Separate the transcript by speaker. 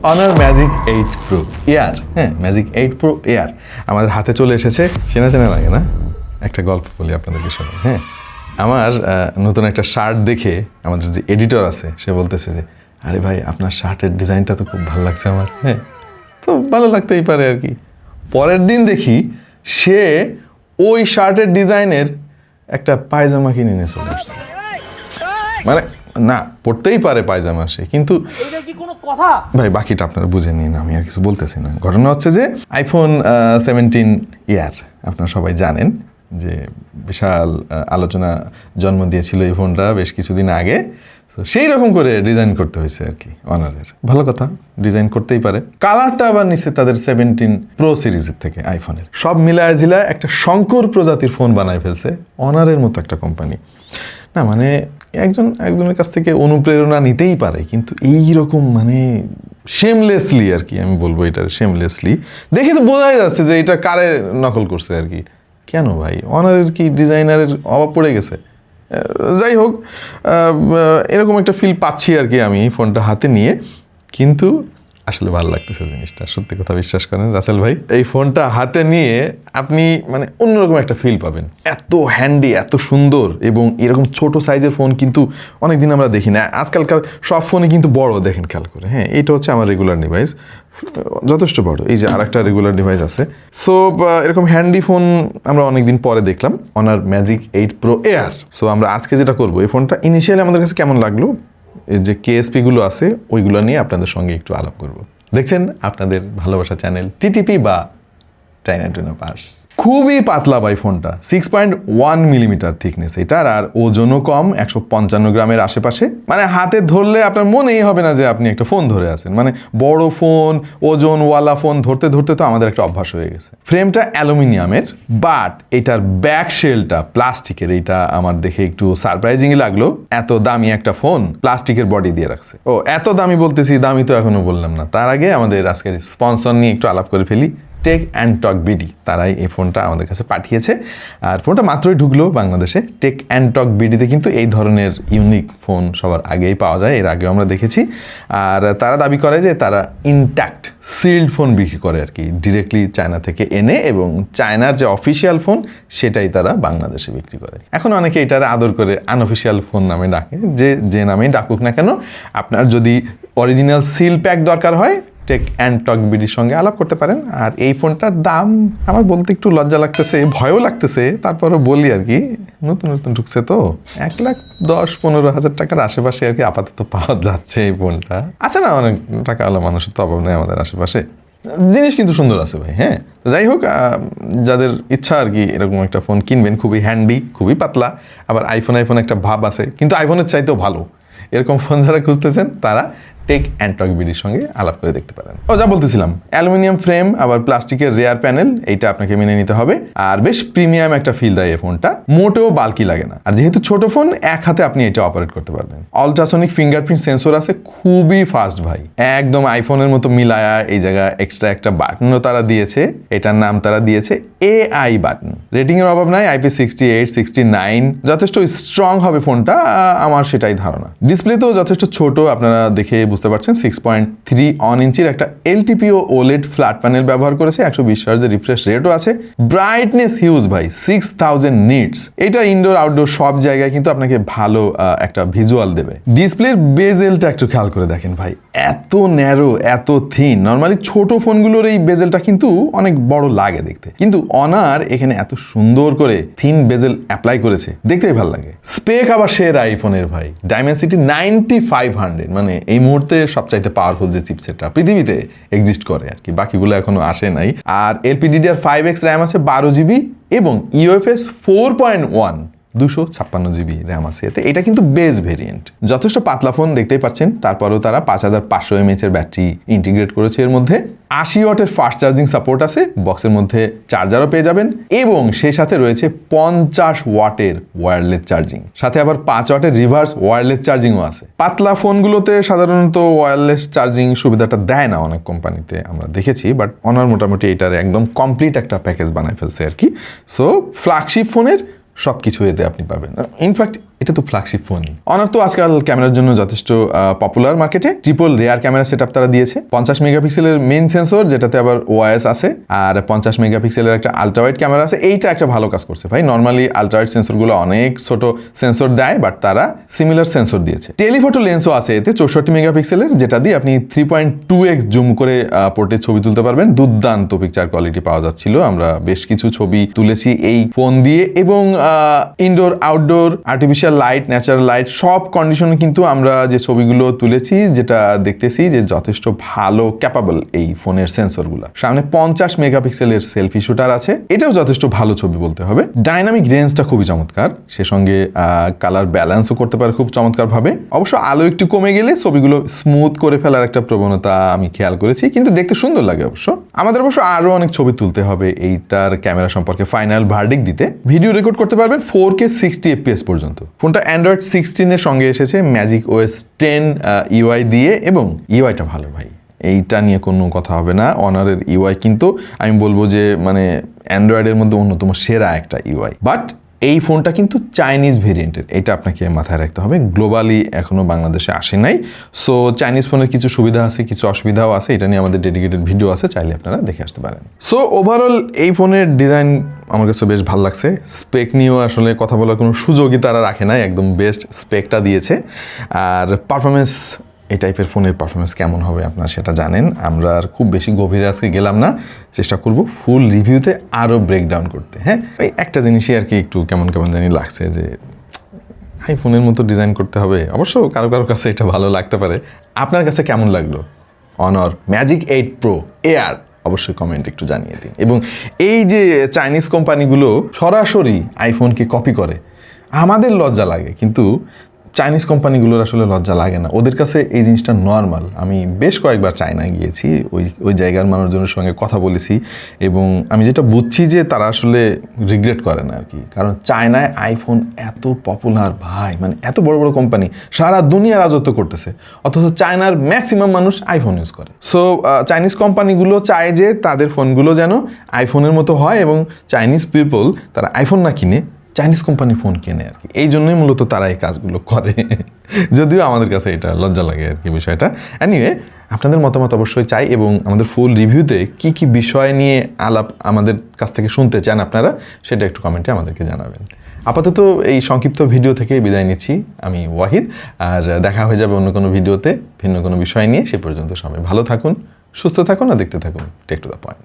Speaker 1: Honor Magic 8 Pro Air, হ্যাঁ magic 8 Pro Air আমাদের হাতে চলে এসেছে। চেনা চেনা লাগে না? একটা গল্প বলি আপনাদেরকে শোনো। হ্যাঁ, আমার নতুন একটা শার্ট দেখে আমাদের যে এডিটর আছে সে বলতেছে যে আরে ভাই আপনার শার্টের ডিজাইনটা তো খুব ভালো লাগছে আমার। হ্যাঁ, তো ভালো লাগতেই পারে আর কি। পরের দিন দেখি সে ওই শার্টের ডিজাইনের একটা পায়জামা কিনে নিয়ে চলে আসছে। মানে না, পড়তেই পারে পায়জামা সে, কিন্তু ভাই বাকিটা আপনারা বুঝে নিন, আমি আর কিছু বলতেছি না। ঘটনা হচ্ছে যে আইফোন 17 ইয়ার আপনারা সবাই জানেন যে বিশাল আলোচনা জন্ম দিয়েছিল এই ফোনটা বেশ কিছুদিন আগে। তো সেই রকম করে ডিজাইন করতে হয়েছে আর কি অনারের। ভালো কথা, ডিজাইন করতেই পারে। কালারটা আবার নিচ্ছে তাদের 17 প্রো সিরিজের থেকে আইফোনের। সব মিলায় ঝিলায় একটা শঙ্কর প্রজাতির ফোন বানায় ফেলছে অনারের মতো একটা কোম্পানি। না মানে একজনের কাছ থেকে অনুপ্রেরণা নিতেই পারে, কিন্তু এই রকম মানে শেমলেসলি আর কি, আমি বলবো এটা শেমলেসলি দেখে তো বোঝাই যাচ্ছে যে এটা কারে নকল করছে আর কি। কেন ভাই, অনারের কি ডিজাইনারের অভাব পড়ে গেছে? যাই হোক, এরকম একটা ফিল পাচ্ছি আর কি আমি ফোনটা হাতে নিয়ে। কিন্তু আসলে ভালো লাগতেছে জিনিসটা, সত্যি কথা বিশ্বাস করেন রাসেল ভাই। এই ফোনটা হাতে নিয়ে আপনি মানে অন্যরকম একটা ফিল পাবেন। এত হ্যান্ডি, এত সুন্দর, এবং এরকম ছোট সাইজের ফোন কিন্তু অনেকদিন আমরা দেখি না। আজকালকার সব ফোনে কিন্তু বড়, দেখেন খেয়াল করে। হ্যাঁ, এটা হচ্ছে আমার রেগুলার ডিভাইস, যথেষ্ট বড়। এই যে আরেকটা রেগুলার ডিভাইস আছে। সো এরকম হ্যান্ডি ফোন আমরা অনেকদিন পরে দেখলাম, honour magic 8 Pro Air। So আমরা আজকে যেটা করবো, এই ফোনটা ইনিশিয়ালি আমাদের কাছে কেমন লাগলো, এই যে কেএসপিগুলো আছে ওইগুলো নিয়ে আপনাদের সঙ্গে একটু আলাপ করব। দেখছেন আপনাদের ভালোবাসা চ্যানেল টিটিপি বা চায়না টুনা পাস। খুবই পাতলা ভাই ফোনটা, 6.1 মিলিমিটার থিকনেস এটার, আর ওজনও কম, 155 গ্রামের আশেপাশে। মানে হাতে ধরলে আপনার মনেই হবে না যে আপনি একটা ফোন ধরে আছেন। মানে বড় ফোন, ওজনওয়ালা ফোন ধরতে ধরতে তো আমাদের একটা অভ্যাস হয়ে গেছে। ফ্রেমটা অ্যালুমিনিয়ামের, বাট এটার ব্যাক শেলটা প্লাস্টিকের। এইটা আমার দেখে একটু সারপ্রাইজিংই লাগলো, এত দামি একটা ফোন প্লাস্টিকের বডি দিয়ে রাখছে। ও এত দামি বলতেছি, দামি তো এখনো বললাম না। তার আগে আমাদের আজকের স্পন্সর নিয়ে একটু আলাপ করে ফেলি। টেক অ্যান্ড টক বিডি, তারাই এই ফোনটা আমাদের কাছে পাঠিয়েছে। আর ফোনটা মাত্রই ঢুকলো বাংলাদেশে। টেক অ্যান্ড টক বিডিতে কিন্তু এই ধরনের ইউনিক ফোন সবার আগেই পাওয়া যায়, এর আগেও আমরা দেখেছি। আর তারা দাবি করে যে তারা ইনট্যাক্ট সিল্ড ফোন বিক্রি করে আর কি, ডিরেক্টলি চায়না থেকে এনে, এবং চায়নার যে অফিসিয়াল ফোন সেটাই তারা বাংলাদেশে বিক্রি করে। এখন অনেকে এটার আদর করে আনঅফিসিয়াল ফোন নামে ডাকে, যে নামেই ডাকুক না কেন। আপনার যদি অরিজিনাল সিল প্যাক দরকার হয়, টেক অ্যান্ড টক বিডির সঙ্গে আলাপ করতে পারেন। আর এই ফোনটার দাম আমার বলতে একটু লজ্জা লাগতেছে, ভয়ও লাগতেছে, তারপরও বলি আর কি, নতুন নতুন ঢুকছে তো 1,10-15,000 টাকার আশেপাশে আর কি আপাতত পাওয়া যাচ্ছে এই ফোনটা। আছে না অনেক টাকাওয়ালা মানুষের তো অভাব নেই আমাদের আশেপাশে। জিনিস কিন্তু সুন্দর আছে ভাই। হ্যাঁ, যাই হোক, যাদের ইচ্ছা আর কি এরকম একটা ফোন কিনবেন, খুবই হ্যান্ডি, খুবই পাতলা, আবার আইফোন একটা ভাব আছে, কিন্তু আইফোনের চাইতেও ভালো, এরকম ফোন যারা খুঁজতেছেন তারা টেক অ্যান্ড টক বিডির সঙ্গে আলাপ করে দেখতে পারেন। যা বলতেছিলাম, অ্যালুমিনিয়াম ফ্রেম, আবার প্লাস্টিকের রেয়ার প্যানেল, এইটা আপনাকে মেনে নিতে হবে। আর বেশ প্রিমিয়াম একটা ফিল দেয় এই ফোনটা, মোটেও বাল্কি লাগে না। আর যেহেতু ছোট ফোন, এক হাতে আপনি এটা অপারেট করতে পারবেন। আল্ট্রাসনিক ফিঙ্গারপ্রিন্ট সেন্সর আছে, খুবই ফাস্ট ভাই, একদম আইফোনের মতো মিলায়া। এই জায়গায় এক্সট্রা একটা বাটনও তারা দিয়েছে, এটার নাম তারা দিয়েছে AI বাটন। রেটিং এর অভাব নাই, IP68, 69, যথেষ্ট স্ট্রং হবে ফোনটা, আমার সেটাই ধারণা। ডিসপ্লেতেও যথেষ্ট ছোট, আপনারা দেখে বুঝতে পারছেন। 6.3 ইঞ্চির একটা LTPO OLED ফ্ল্যাট প্যানেল ব্যবহার করেছে, 120 হার্জের রিফ্রেশ রেটও আছে। ব্রাইটনেস হিউজ ভাই, 6000 নিটস। এটা ইনডোর আউটডোর সব জায়গায় কিন্তু আপনাকে ভালো একটা ভিজুয়াল দেবে। ডিসপ্লের বেজেলটা একটু খেয়াল করে দেখেন ভাই, এত ন্যারো, এত থিন। নর্মালি ছোট ফোনগুলোর এই বেজেলটা কিন্তু অনেক বড় লাগে দেখতে, কিন্তু অনার এখানে এত সুন্দর করে থিন বেজেল অ্যাপ্লাই করেছে, দেখতেই ভালো লাগে। স্পেক আবার সেরা আইফোনের ভাই, ডাইমেনসিটি 9500, মানে এই মুহূর্তে সবচাইতে পাওয়ারফুল যে চিপসেটটা পৃথিবীতে এক্সিস্ট করে আর কি, বাকিগুলো এখনো আসে নাই। আর LPDDR5X র্যাম আছে 12 GB, এবং UFS 4.1 256 GB র্যাম আছে এতে। এটা কিন্তু বেস ভেরিয়েন্ট, যথেষ্ট পাতলা ফোন দেখতেই পাচ্ছেন। তারপরেও তারা 5500 mAh এর ব্যাটারি ইন্টিগ্রেট করেছে এর মধ্যে। 80 ওয়াটের ফাস্ট চার্জিং সাপোর্ট আছে, বক্সের মধ্যে চার্জারও পেয়ে যাবেন, এবং সেই সাথে রয়েছে 50 ওয়াটের ওয়্যারলেস চার্জিং, সাথে আবার 5 ওয়াটের রিভার্স ওয়্যারলেস চার্জিংও আছে। পাতলা ফোনগুলোতে সাধারণত ওয়্যারলেস চার্জিং সুবিধাটা দেয় না অনেক কোম্পানিতে, আমরা দেখেছি, বাট অনার মোটামুটি এটার একদম কমপ্লিট একটা প্যাকেজ বানায় ফেলছে আর কি। সো ফ্ল্যাগশিপ ফোনের সব কিছু এতে আপনি পাবেন। ইনফ্যাক্ট এটা তো ফ্ল্যাগশিপ ফোনই। অনার তো আজকাল ক্যামেরার জন্য যথেষ্ট পপুলার মার্কেটে। ট্রিপল রেয়ার ক্যামেরা সেটআপ তারা দিয়েছে, 50 মেগাপিক্সেলের মেইন সেন্সর যেটাতে আবার ওআইএস আছে, আর 50 মেগাপিক্সেলের একটা আলট্রা ওয়াইড ক্যামেরা আছে। এইটা একটা ভালো কাজ করছে ভাই। নর্মালি আলট্রা ওয়াইড সেন্সরগুলো অনেক ছোট সেন্সর দেয়, বাট তারা সিমিলার সেন্সর দিয়েছে। টেলিফটো লেন্সও আছে এতে 64 মেগাপিক্সেলের, যেটা দিয়ে আপনি 3.2x জুম করে পোর্টে ছবি তুলতে পারবেন। দুর্দান্ত পিকচার কোয়ালিটি পাওয়া যাচ্ছিল। আমরা বেশ কিছু ছবি তুলেছি এই ফোন দিয়ে, এবং indoor outdoor artificial light, natural light সব কন্ডিশনে কিন্তু আমরা যে ছবিগুলো তুলেছি, যেটা দেখতেছি যে যথেষ্ট ভালো ক্যাপাবল এই ফোনের সেন্সরগুলো। সামনে 50 মেগাপিক্সেলের সেলফি শুটার আছে, এটাও যথেষ্ট ভালো ছবি বলতে হবে। ডাইনামিক রেঞ্জটা খুবই চমৎকার, সে সঙ্গে কালার ব্যালেন্সও করতে পারে খুব চমৎকার ভাবে। অবশ্য আলো একটু কমে গেলে ছবিগুলো স্মুথ করে ফেলার একটা প্রবণতা আমি খেয়াল করেছি, কিন্তু দেখতে সুন্দর লাগে। অবশ্য আমাদের আরো অনেক ছবি তুলতে হবে এইটার ক্যামেরা সম্পর্কে ফাইনাল ভার্ডিক্ট দিতে। ভিডিও রেকর্ড করতে পারবেন 4K 60 FPS পর্যন্ত। ফোনটা অ্যান্ড্রয়েড 16 এর সঙ্গে এসেছে ম্যাজিক OS 10 ইউআই দিয়ে, এবং ইউআইটা ভালো ভাই, এইটা নিয়ে কোনো কথা হবে না। অনারের ইউআই কিন্তু আমি বলবো যে মানে অ্যান্ড্রয়েডের মধ্যে অন্যতম সেরা একটা ইউআই। বাট এই ফোনটা কিন্তু চাইনিজ ভেরিয়েন্টের, এটা আপনাকে মাথায় রাখতে হবে। গ্লোবালি এখনো বাংলাদেশে আসে নাই। সো চাইনিজ ফোনের কিছু সুবিধা আছে, কিছু অসুবিধাও আছে, এটা নিয়ে আমাদের ডেডিকেটেড ভিডিও আছে, চাইলে আপনারা দেখে আসতে পারেন। সো ওভারঅল এই ফোনের ডিজাইন আমার কাছে বেশ ভালো লাগছে। স্পেক নিয়েও আসলে কথা বলার কোনো সুযোগই তারা রাখে নাই, একদম বেস্ট স্পেকটা দিয়েছে। আর পারফরমেন্স, এই টাইপের ফোনের পারফরমেন্স কেমন হবে আপনারা সেটা জানেন। আমরা আর খুব বেশি গভীরে আজকে গেলাম না, চেষ্টা করব ফুল রিভিউতে আরও ব্রেকডাউন করতে। হ্যাঁ, এই একটা জিনিসই আর কি একটু কেমন কেমন জানি লাগছে, যে আইফোনের মতো ডিজাইন করতে হবে। অবশ্য কারো কারো কাছে এটা ভালো লাগতে পারে। আপনার কাছে কেমন লাগলো অনর ম্যাজিক 8 প্রো এয়ার? অবশ্যই কমেন্ট একটু জানিয়ে দিন। এবং এই যে চাইনিজ কোম্পানিগুলো সরাসরি আইফোনকে কপি করে, আমাদের লজ্জা লাগে, কিন্তু চাইনিজ কোম্পানিগুলোর আসলে লজ্জা লাগে না। ওদের কাছে এই জিনিসটা নর্মাল। আমি বেশ কয়েকবার চায়না গিয়েছি, ওই জায়গার মানুষজনের সঙ্গে কথা বলেছি, এবং আমি যেটা বুঝছি যে তারা আসলে রিগ্রেট করে না আর কি। কারণ চায়নায় আইফোন এত পপুলার ভাই, মানে এত বড় বড় কোম্পানি সারা দুনিয়া রাজত্ব করতেছে, অথচ চায়নার ম্যাক্সিমাম মানুষ আইফোন ইউজ করে। সো চাইনিজ কোম্পানিগুলো চায় যে তাদের ফোনগুলো যেন আইফোনের মতো হয়, এবং চাইনিজ পিপল তারা আইফোন না কিনে চাইনিজ কোম্পানি ফোন কেনে আর কি। এই জন্যই মূলত তারা এই কাজগুলো করে, যদিও আমাদের কাছে এটা লজ্জা লাগে আর কি বিষয়টা। এনিওয়ে, আপনাদের মতামত অবশ্যই চাই, এবং আমাদের ফুল রিভিউতে কি কি বিষয় নিয়ে আলাপ আমাদের কাছ থেকে শুনতে চান আপনারা, সেটা একটু কমেন্টে আমাদেরকে জানাবেন। আপাতত এই সংক্ষিপ্ত ভিডিও থেকে বিদায় নিচ্ছি আমি ওয়াহিদ, আর দেখা হয়ে যাবে অন্য কোনো ভিডিওতে ভিন্ন কোনো বিষয় নিয়ে। সে পর্যন্ত সবাই ভালো থাকুন, সুস্থ থাকুন, আর দেখতে থাকুন টেক টু দ্য পয়েন্ট।